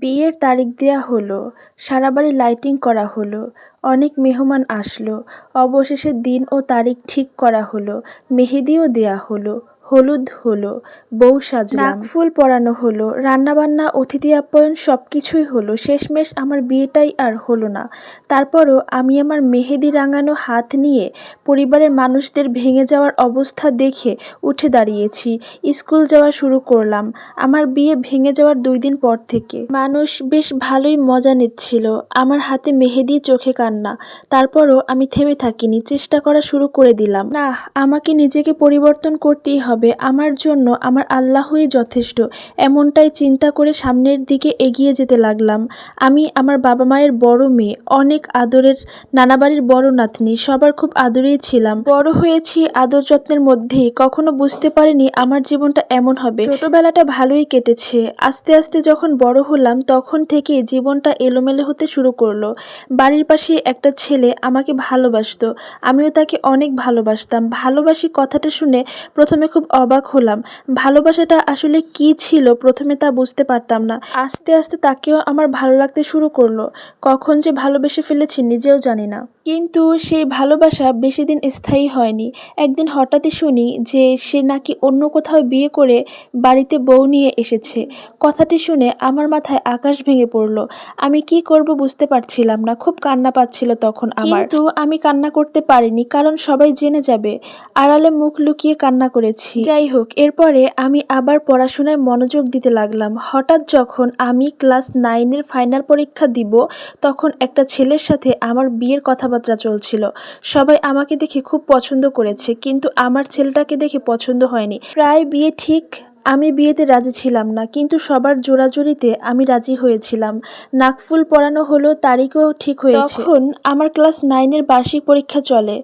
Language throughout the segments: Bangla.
বিয়ের তারিখ দেয়া হলো, সারা বাড়ি লাইটিং করা হলো, অনেক মেহমান আসলো, অবশেষে দিন ও তারিখ ঠিক করা হলো, মেহেদিও দেয়া হলো, হলুদ হলো, বউ সাজলাম, নাকফুল পরানো হলো, রান্নাবান্না, অতিথি আপ্যায়ন সবকিছুই হলো। শেষমেশ আমার বিয়েটাই আর হলো না। তারপরও আমি আমার মেহেদি রাঙানো হাত নিয়ে পরিবারের মানুষদের ভেঙে যাওয়ার অবস্থা দেখে উঠে দাঁড়িয়েছি। স্কুল যাওয়া শুরু করলাম। আমার বিয়ে ভেঙে যাওয়ার 2 দিন পর থেকে মানুষ বেশ ভালোই মজা নিচ্ছিল। আমার হাতে মেহেদি, চোখে কান্না। তারপরও আমি থেমে থাকিনি, চেষ্টা করা শুরু করে দিলাম। না, আমাকে নিজেকে পরিবর্তন করতেই হবে। আমার জন্য আমার আল্লাহই যথেষ্ট। এমনটাই চিন্তা করে সামনের দিকে এগিয়ে যেতে লাগলাম। আমি আমার বাবা মায়ের বড় মেয়ে, অনেক আদরের, নানা বাড়ির বড় নাতনি, সবার খুব আদরেই ছিলাম। বড় হয়েছি আদর যত্নের মধ্যেই। কখনো বুঝতে পারিনি আমার জীবনটা এমন হবে। ছোটবেলাটা ভালোই কেটেছে। আস্তে আস্তে যখন বড় হলাম তখন থেকে জীবনটা এলোমেলো হতে শুরু করলো। বাড়ির পাশে একটা ছেলে আমাকে ভালোবাসতো, আমিও তাকে অনেক ভালোবাসতাম। ভালোবাসি কথাটা শুনে প্রথমে খুব অবাক হলাম। ভালোবাসাটা আসলে কি ছিল প্রথমে তা বুঝতে পারতাম না। আস্তে আস্তে তাকেও আমার ভালো লাগতে শুরু করলো। কখন যে ভালোবেসে ফেলেছি নিজেও জানি না। কিন্তু সেই ভালোবাসা বেশি দিন স্থায়ী হয়নি। একদিন হঠাৎই শুনি যে সে নাকি অন্য কোথাও বিয়ে করে বাড়িতে বউ নিয়ে এসেছে। কথাটি শুনে আমার মাথায় আকাশ ভেঙে পড়ল। আমি কি করব বুঝতে পারছিলাম না। খুব কান্না পাচ্ছিল তখন আমার। কিন্তু আমি কান্না করতে পারিনি, কারণ সবাই জেনে যাবে। আড়ালে মুখ লুকিয়ে কান্না করেছি। যাই হোক, এরপরে আমি আবার পড়াশোনায় মনোযোগ দিতে লাগলাম। হঠাৎ যখন আমি ক্লাস 9-এর ফাইনাল পরীক্ষা দিব, তখন একটা ছেলের সাথে আমার বিয়ের কথাবার্তা চলছিল। সবাই আমাকে দেখে খুব পছন্দ করেছে, কিন্তু আমার ছেলেটাকে দেখে পছন্দ হয়নি। প্রায় বিয়ে ঠিক। আমি বিয়েতে রাজি ছিলাম না, কিন্তু সবার জোরাজুরিতে আমি রাজি হয়েছিলাম। নাকফুল পরানো হলো, তারিখও ঠিক হয়েছে। তখন আমার ক্লাস 9-এর বার্ষিক পরীক্ষা চলে।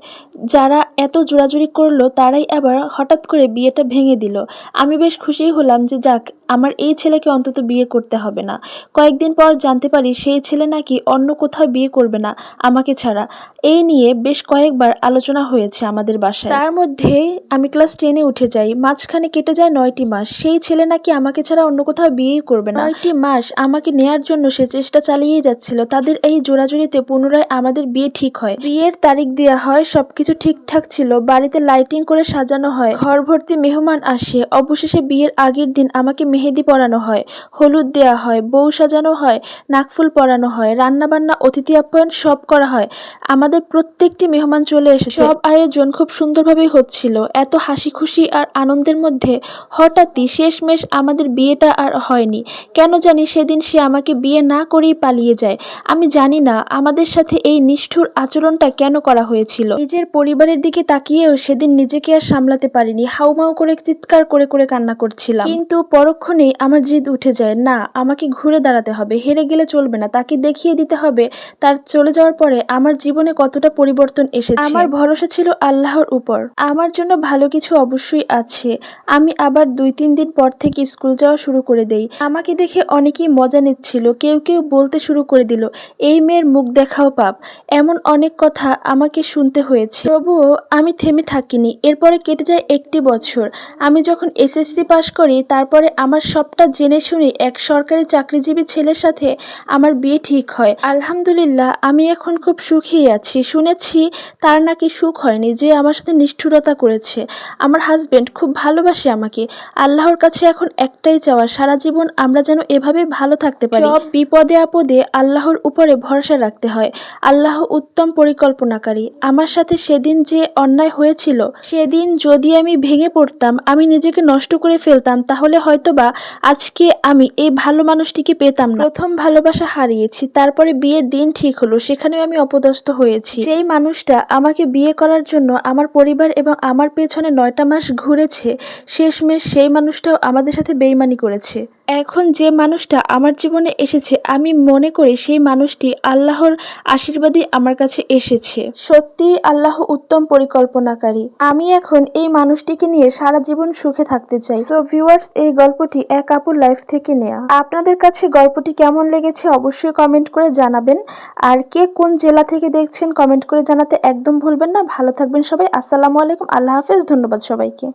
যারা এত জোরাজুরি করলো তারাই আবার হঠাৎ করে বিয়েটা ভেঙে দিল। আমি বেশ খুশি হলাম যে যাক, আমার এই ছেলেকে অন্তত বিয়ে করতে হবে না। কয়েকদিন পর জানতে পারি সেই ছেলে নাকি অন্য কোথাও বিয়ে করবে না আমাকে ছাড়া। এই নিয়ে বেশ কয়েকবার আলোচনা হয়েছে আমাদের বাসায়। তার মধ্যে আমি ক্লাস 10-এ উঠে যাই। মাঝখানে কেটে যায় 9টি মাস। সেই ছেলে নাকি আমাকে ছাড়া অন্য কোথাও বিয়েই করবে না। 9টি মাস আমাকে নেয়ার জন্য সে চেষ্টা চালিয়েই যাচ্ছিল। তাদের এই জোরাজুরিতে পুনরায় আমাদের বিয়ে ঠিক হয়। বিয়ের তারিখ দেওয়া হয়, সবকিছু ঠিকঠাক ছিল। বাড়িতে লাইটিং করে সাজানো হয়, ঘর ভর্তি মেহমান আসে। অবশেষে বিয়ের আগের দিন আমাকে মেহেদি পরানো হয়, হলুদ দেয়া হয়, বউ সাজানো হয়, নাকফুল পরানো হয়, রান্নাবান্না, অতিথি আপ্যায়ন সব করা হয়। আমাদের প্রত্যেকটি মেহমান চলে এসেছে। সব আয়োজন খুব সুন্দরভাবেই হচ্ছিল। এত হাসি খুশি আর আনন্দের মধ্যে হঠাৎই শেষমেশ আমাদের বিয়েটা আর হয়নি। কেন জানি সেদিন সে আমাকে বিয়ে না করেই পালিয়ে যায়। আমি জানি না আমাদের সাথে এই নিষ্ঠুর আচরণটা কেন করা হয়েছিল। নিজের পরিবারের দিকে তাকিয়েও সেদিন নিজেকে আর সামলাতে পারিনি। হাউমাউ করে চিৎকার করে করে কান্না করছিলাম। কিন্তু পরক্ষণেই আমার জিদ উঠে যায়, না, আমাকে ঘুরে দাঁড়াতে হবে। হেরে গেলে চলবে না। তাকে দেখিয়ে দিতে হবে তার চলে যাওয়ার পরে আমার জীবনে কতটা পরিবর্তন এসেছে। আমার ভরসা ছিল আল্লাহর উপর। আমার জন্য ভালো কিছু অবশ্যই আছে। আমি আবার 2-3 দিন পর থেকে স্কুল যাওয়া শুরু করে দেই। আমাকে দেখে অনেকেই মজা নিচ্ছিল। কেউ কেউ বলতে শুরু করে দিল, এই মেয়ের মুখ দেখাও পাপ। এমন অনেক কথা আমাকে শুনতে হয়েছে। তবুও আমি থেমে থাকিনি। এরপরে কেটে যায় 1টি বছর। আমি যখন এসএসসি পাশ করি, তারপরে আমার সবটা জেনে শুনে এক সরকারি চাকরিজীবী ছেলের সাথে আমার বিয়ে ঠিক হয়। আলহামদুলিল্লাহ, আমি এখন খুব সুখী আছি। শুনেছি তার নাকি সুখ হয়নি, যে আমার সাথে নিষ্ঠুরতা করেছে। আমার হাজবেন্ড খুব ভালোবাসে আমাকে। আল্লাহর কাছে এখন একটাই চাওয়া, সারা জীবন আমরা যেন এভাবে ভালো থাকতে পারি। সব বিপদে আপদে আল্লাহর উপরে ভরসা রাখতে হয়। আল্লাহ উত্তম পরিকল্পনাকারী। আমার সাথে সেদিন যে অন্যায় হয়েছিল, সেদিন যদি আমি ভেঙে পড়তাম, আমি নিজেকে নষ্ট করে ফেলতাম, তাহলে হয়তোবা আজকে আমি এই ভালো মানুষটিকে পেতাম না। প্রথম ভালোবাসা হারিয়েছি, তারপরে বিয়ের দিন ঠিক হলো, সেখানেও আমি অপদস্থ হয়েছি। যেই মানুষটা আমাকে বিয়ে করার জন্য আমার পরিবার এবং আমার পেছনে 9টা মাস ঘুরেছে, শেষমেশ সেই মানুষটাও আমাদের সাথে বেইমানি করেছে। এখন যে মানুষটা আমার জীবনে এসেছে, আমি মনে করি সেই মানুষটি আল্লাহর আশীর্বাদই আমার কাছে এসেছে। সত্যি আল্লাহ উত্তম পরিকল্পনাকারী। আমি এখন এই মানুষটিকে নিয়ে সারা জীবন সুখে থাকতে চাই। সো ভিউয়ার্স, এই গল্পটি এক আপুর লাইফ থেকে নেয়া। আপনাদের কাছে গল্পটি কেমন লেগেছে অবশ্যই কমেন্ট করে জানাবেন। আর কে কোন জেলা থেকে দেখছেন কমেন্ট করে জানাতে একদম ভুলবেন না। ভালো থাকবেন সবাই। আসসালামু আলাইকুম, আল্লাহ হাফেজ, ধন্যবাদ সবাইকে।